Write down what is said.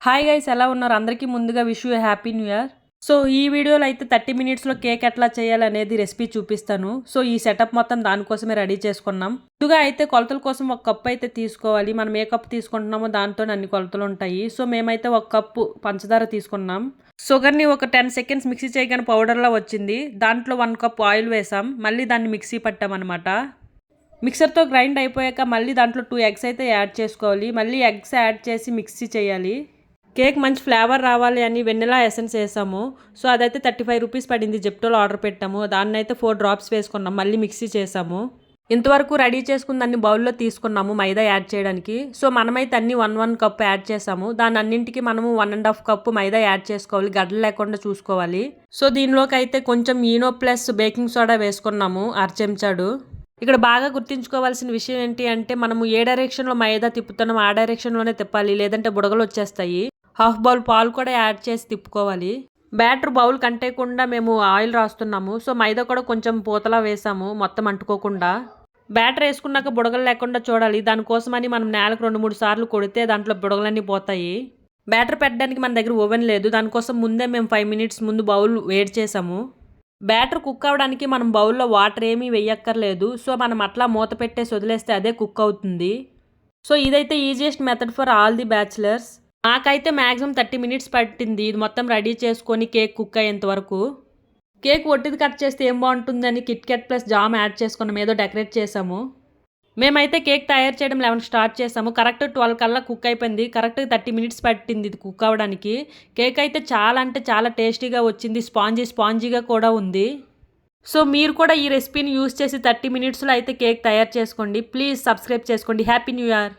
Hi guys, ఎలా ఉన్నారు? అందరికీ ముందుగా wish you happy new year. So ఈ వీడియోలో అయితే 30 మినిట్స్లో కేక్ ఎట్లా చేయాలనేది రెసిపీ చూపిస్తాను. సో ఈ సెటప్ మొత్తం దానికోసమే రెడీ చేసుకున్నాం. ముందుగా అయితే కొలతల కోసం ఒక కప్పు అయితే తీసుకోవాలి. మనం ఏ కప్పు తీసుకుంటున్నామో దాంతో అన్ని కొలతలు ఉంటాయి. సో మేమైతే ఒక కప్పు పంచదార తీసుకున్నాం. షుగర్ని ఒక 10 సెకండ్స్ మిక్సీ చేయగానే పౌడర్లా వచ్చింది. దాంట్లో 1 కప్ ఆయిల్ వేసాం. మళ్ళీ దాన్ని మిక్సీ పట్టామన్నమాట. మిక్సర్తో గ్రైండ్ అయిపోయాక మళ్ళీ దాంట్లో 2 ఎగ్స్ అయితే యాడ్ చేసుకోవాలి. మళ్ళీ ఎగ్స్ యాడ్ చేసి మిక్సీ చేయాలి. కేక్ మంచి ఫ్లేవర్ రావాలి అని వెనిలా ఎసెన్స్ వేసాము. సో అదైతే 35 రూపీస్ పడింది. జెప్టోలో ఆర్డర్ పెట్టాము. దాన్ని అయితే 4 డ్రాప్స్ వేసుకున్నాం. మళ్ళీ మిక్సీ చేసాము. ఇంతవరకు రెడీ చేసుకున్న అన్ని బౌల్లో తీసుకున్నాము మైదా యాడ్ చేయడానికి. సో మనమైతే అన్ని 1 కప్ యాడ్ చేసాము. దాని అన్నింటికి మనము 1.5 కప్పు మైదా యాడ్ చేసుకోవాలి. గడ్డలు లేకుండా చూసుకోవాలి. సో దీనిలోకి అయితే కొంచెం ఈనో ప్లస్ బేకింగ్ సోడా వేసుకున్నాము, 1/2 చెంచాడు. ఇక్కడ బాగా గుర్తుంచుకోవాల్సిన విషయం ఏంటి అంటే మనము ఏ డైరెక్షన్లో మైదా తిప్పుతున్నాం ఆ డైరెక్షన్లోనే తిప్పాలి, లేదంటే బుడగలు వచ్చేస్తాయి. హాఫ్ బౌల్ పాలు కూడా యాడ్ చేసి తిప్పుకోవాలి. బ్యాటర్ బౌల్ కంటేయకుండా మేము ఆయిల్ రాస్తున్నాము. సో మైదా కూడా కొంచెం పూతలా వేసాము, మొత్తం అంటుకోకుండా. బ్యాటర్ వేసుకున్నాక బుడగలు లేకుండా చూడాలి. దానికోసమని మనం నేలకు 2-3 సార్లు కొడితే దాంట్లో బుడగలన్నీ పోతాయి. బ్యాటర్ పెట్టడానికి మన దగ్గర ఓవెన్ లేదు. దానికోసం ముందే మేము 5 మినిట్స్ ముందు బౌల్ వేడి చేసాము. బ్యాటర్ కుక్ అవ్వడానికి మనం బౌల్లో వాటర్ ఏమీ వేయక్కర్లేదు. సో మనం అట్లా మూత పెట్టేసి వదిలేస్తే అదే కుక్ అవుతుంది. సో ఇదైతే easiest method for all the bachelors. నాకైతే మ్యాక్సిమం 30 మినిట్స్ పట్టింది ఇది మొత్తం రెడీ చేసుకొని కేక్ కుక్ అయ్యేంత వరకు. కేక్ ఒట్టిది కట్ చేస్తే ఏం బాగుంటుందని కిట్కెట్ ప్లస్ జామ్ యాడ్ చేసుకున్నాం, ఏదో డెకరేట్ చేసాము. మేమైతే కేక్ తయారు చేయడం 11 స్టార్ట్ చేసాము. కరెక్ట్ 12 కల్లా కుక్ అయిపోయింది. కరెక్ట్ 30 మినిట్స్ పట్టింది ఇది కుక్ అవ్వడానికి. కేక్ అయితే చాలా అంటే చాలా టేస్టీగా వచ్చింది. స్పాంజీగా కూడా ఉంది. సో మీరు కూడా ఈ రెసిపీని యూస్ చేసి 30 మినిట్స్లో అయితే కేక్ తయారు చేసుకోండి. ప్లీజ్ సబ్స్క్రైబ్ చేసుకోండి. Happy new year.